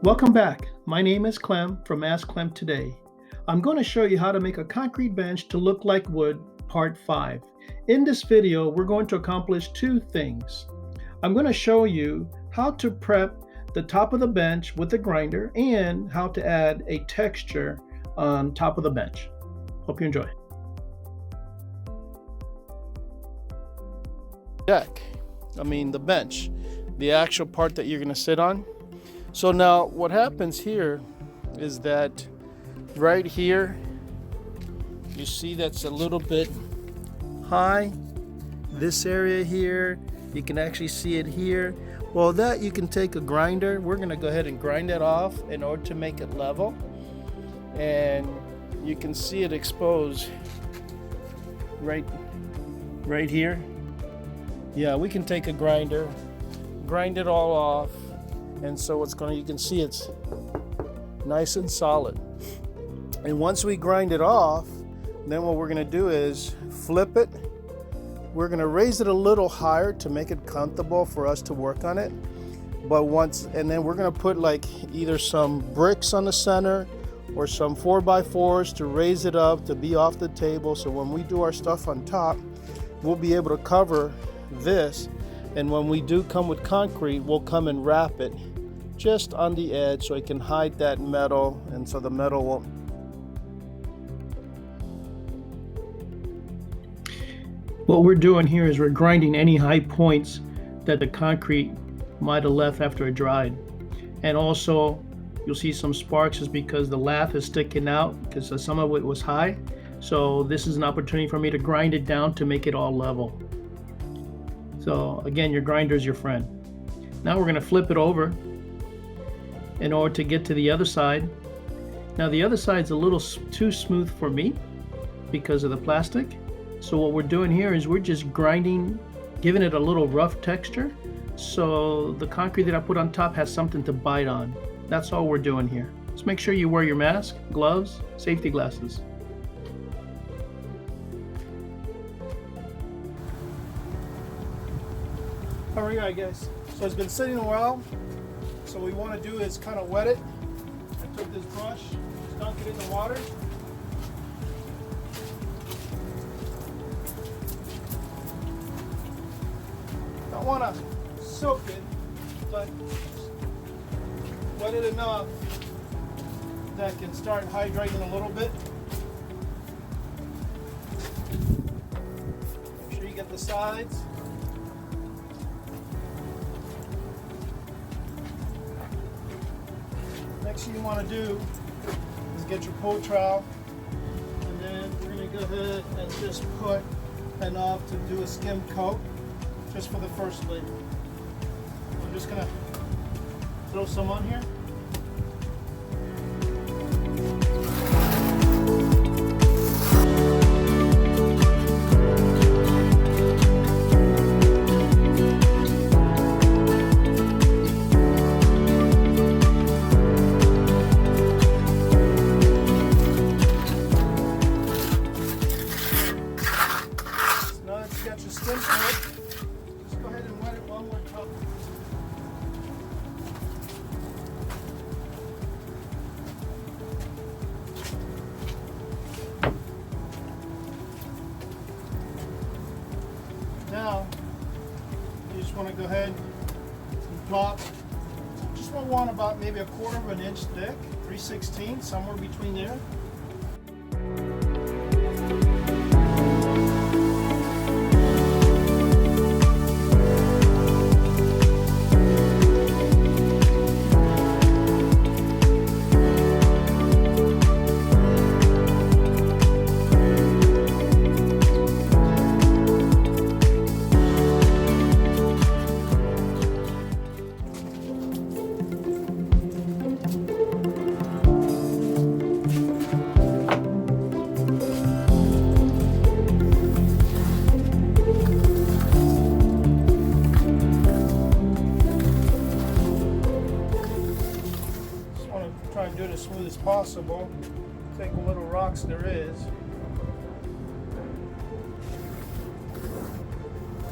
Welcome back. My name is Clem from Ask Clem Today. I'm going to show you how to make a concrete bench to look like wood, part 5. In this video, we're going to accomplish two things. I'm going to show you how to prep the top of the bench with a grinder and how to add a texture on top of the bench. Hope you enjoy. The bench, the actual part that you're going to sit on. So now what happens here is that right here, you see that's a little bit high. This area here, you can actually see it here. Well, that you can take a grinder. We're going to go ahead and grind that off in order to make it level. And you can see it exposed right here. Yeah, we can take a grinder, grind it all off, and so you can see it's nice and solid. And once we grind it off, then what we're going to do is flip it. We're going to raise it a little higher to make it comfortable for us to work on it. And then we're going to put like either some bricks on the center or some 4x4s to raise it up to be off the table. So when we do our stuff on top, we'll be able to cover this. And when we do come with concrete, we'll come and wrap it just on the edge so it can hide that metal, and so the metal won't. What we're doing here is we're grinding any high points that the concrete might have left after it dried. And also you'll see some sparks is because the lath is sticking out because some of it was high. So this is an opportunity for me to grind it down to make it all level. So again, your grinder is your friend. Now we're going to flip it over in order to get to the other side. Now the other side's a little too smooth for me because of the plastic. So what we're doing here is we're just grinding, giving it a little rough texture so the concrete that I put on top has something to bite on. That's all we're doing here. Just make sure you wear your mask, gloves, safety glasses. Alright guys, so it's been sitting a while. So what we want to do is kind of wet it. I took this brush, dunk it in the water. Don't want to soak it, but wet it enough that can start hydrating a little bit. Make sure you get the sides. Next thing you want to do is get your pull trowel, and then we're going to go ahead and just put enough to do a skim coat just for the first layer. I'm just going to throw some on here. Now, you just want to go ahead and plop. Just want about maybe 1/4 of an inch thick, 3/16, somewhere between there. Try and do it as smooth as possible. Take what little rocks there is.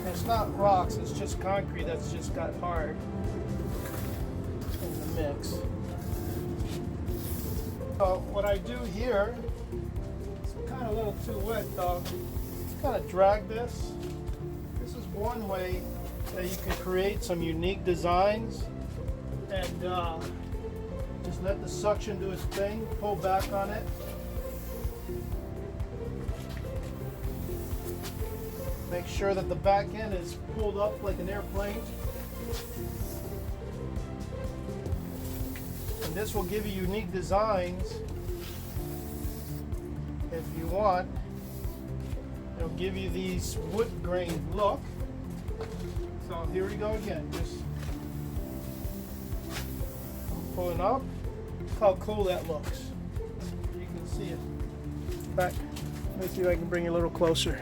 It's not rocks, it's just concrete that's just got hard in the mix. So what I do here, it's kind of a little too wet though. Kind of drag this. This is one way that you can create some unique designs, and just let the suction do its thing. Pull back on it. Make sure that the back end is pulled up like an airplane. And this will give you unique designs if you want. It'll give you these wood grain look. So here we go again. Just pulling up. Look how cool that looks. You can see it. Back. Let me see if I can bring it a little closer.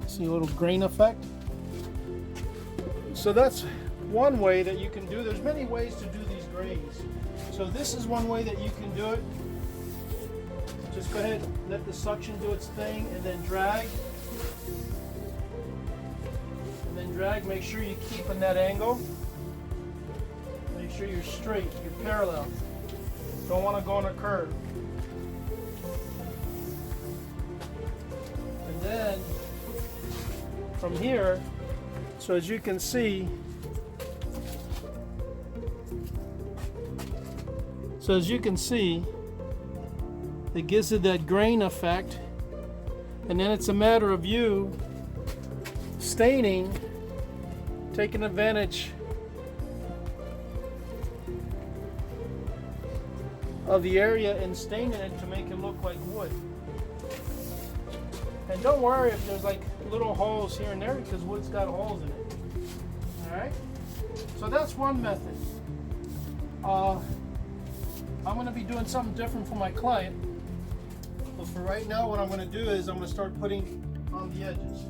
See a little grain effect? So that's one way that you can do. There's many ways to do these grains. So this is one way that you can do it. Just go ahead, let the suction do its thing, and then drag. And then drag, make sure you keep in that angle. Make sure you're straight, you're parallel. Don't want to go on a curve. And then from here, so as you can see, it gives it that grain effect, and then it's a matter of you staining, taking advantage of the area and staining it to make it look like wood. And don't worry if there's like little holes here and there, because wood's got holes in it. Alright? So that's one method. I'm going to be doing something different for my client. But for right now, what I'm going to do is I'm going to start putting on the edges.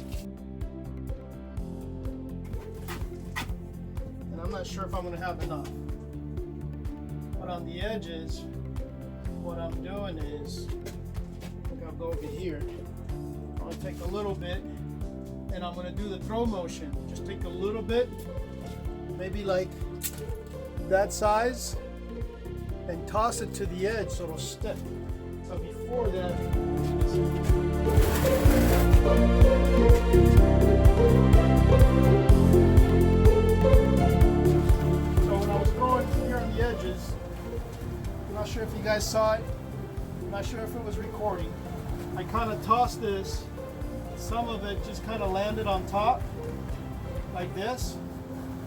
And I'm not sure if I'm going to have enough. But on the edges, what I'm doing is, I think I'll go over here. I'm going to take a little bit, and I'm going to do the throw motion. Just take a little bit, maybe like that size, and toss it to the edge so it'll stick. So before that, so when I was going here on the edges, I'm not sure if you guys saw it, I'm not sure if it was recording. I kind of tossed this, some of it just kind of landed on top, like this,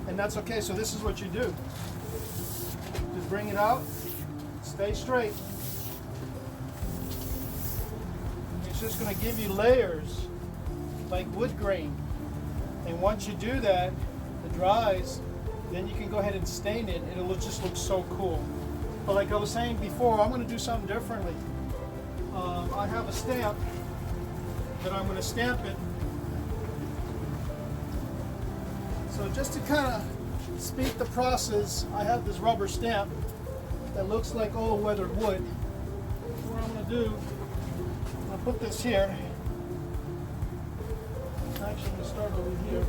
and that's okay. So this is what you do. Just bring it out, stay straight. It's just going to give you layers like wood grain. And once you do that, it dries, then you can go ahead and stain it, and it'll just look so cool. But like I was saying before, I'm going to do something differently. I have a stamp that I'm going to stamp it. So just to kind of speed the process, I have this rubber stamp that looks like old weathered wood. What I'm going to do, I'm going to put this here. Actually, I'm going to start over here.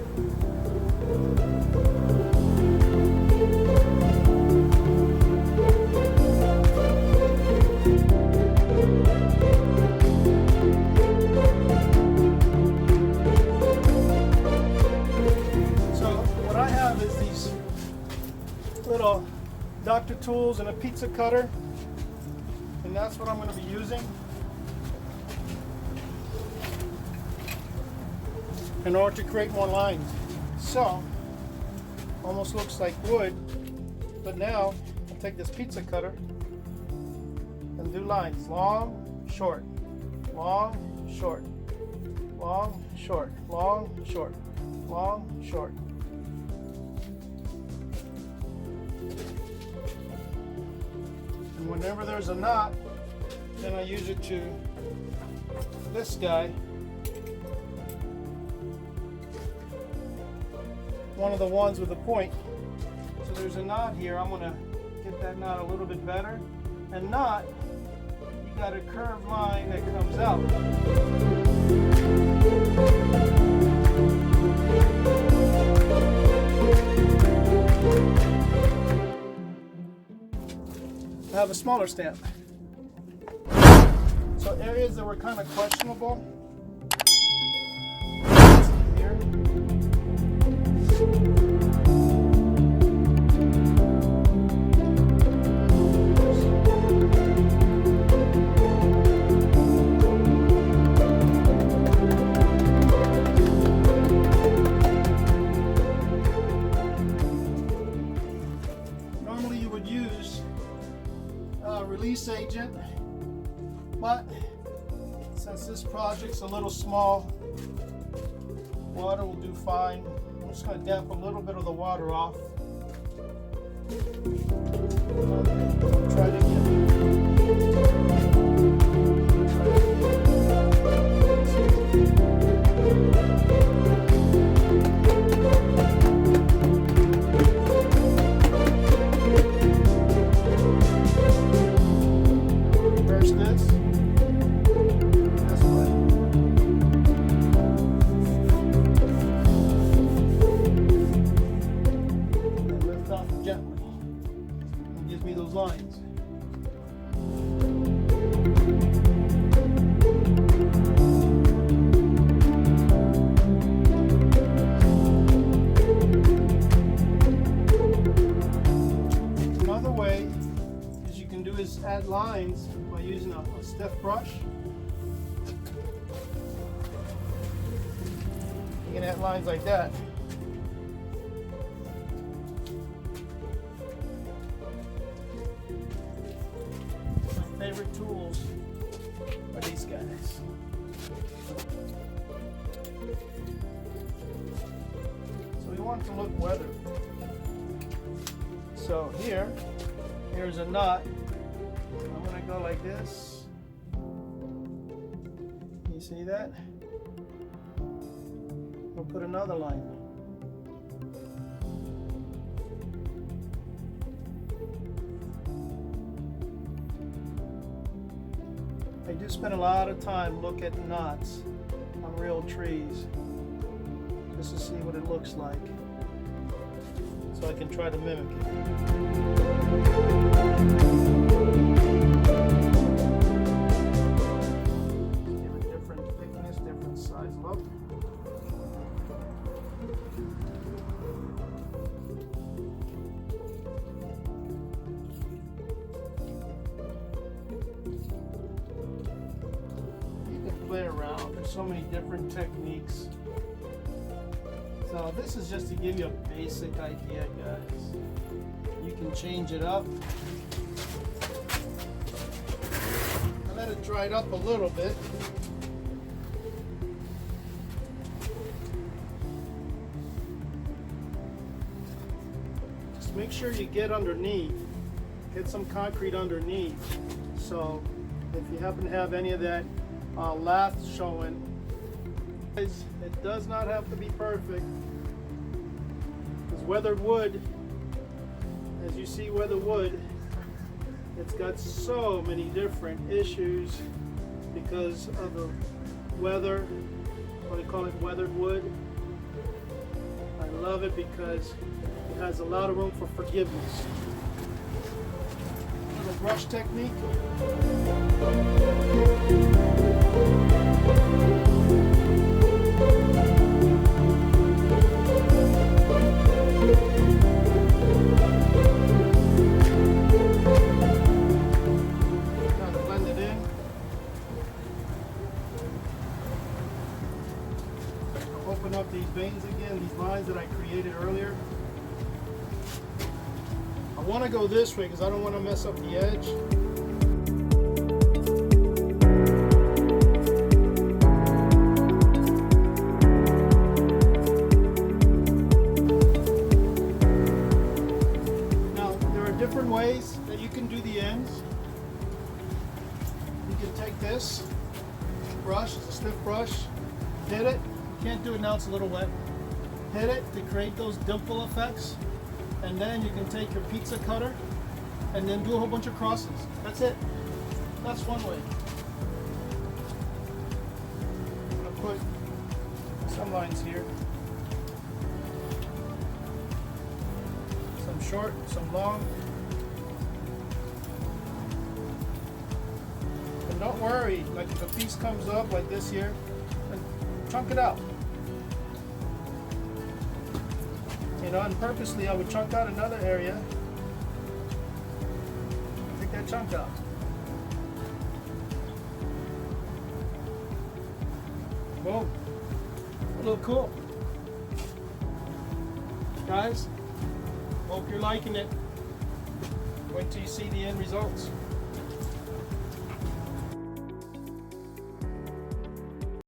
Little Dr. Tools and a pizza cutter, and that's what I'm going to be using in order to create more lines. So almost looks like wood, but now I'll take this pizza cutter and do lines: long, short, long, short, long, short, long, short, long, short. Whenever there's a knot, then I use it to this guy. One of the ones with a point. So there's a knot here. I'm going to get that knot a little bit better. And knot, you got a curved line that comes out. have a smaller stamp. So areas that were kind of questionable. Here. Normally you would use a release agent, but since this project's a little small, water will do fine. I'm just going to damp a little bit of the water off. Try to reverse this. Gently. It gives me those lines. Another way is you can do is add lines by using a stiff brush. You can add lines like that. Favorite tools are these guys. So we want to look weathered. So here's a knot. I'm going to go like this. You see that? We'll put another line. I do spend a lot of time looking at knots on real trees just to see what it looks like, so I can try to mimic it. Give it different thickness, different size look. Play around. There's so many different techniques. So this is just to give you a basic idea, guys. You can change it up. I let it dry up a little bit. Just make sure you get underneath. Get some concrete underneath. So if you happen to have any of that lath showing, it does not have to be perfect, because weathered wood, as you see, weathered wood, it's got so many different issues because of the weather. What they call it, weathered wood. I love it because it has a lot of room for forgiveness. A little brush technique. Open up these veins again, these lines that I created earlier. I want to go this way because I don't want to mess up the edge. Now, there are different ways that you can do the ends. You can take this brush, it's a stiff brush, hit it. Can't do it now, it's a little wet. Hit it to create those dimple effects, and then you can take your pizza cutter and then do a whole bunch of crosses. That's it. That's one way. I'm going to put some lines here. Some short, some long. And don't worry, like if a piece comes up like this here, then chunk it out. You know, and purposely I would chunk out another area. Take that chunk out. Boom. A little cool. Guys, hope you're liking it. Wait till you see the end results.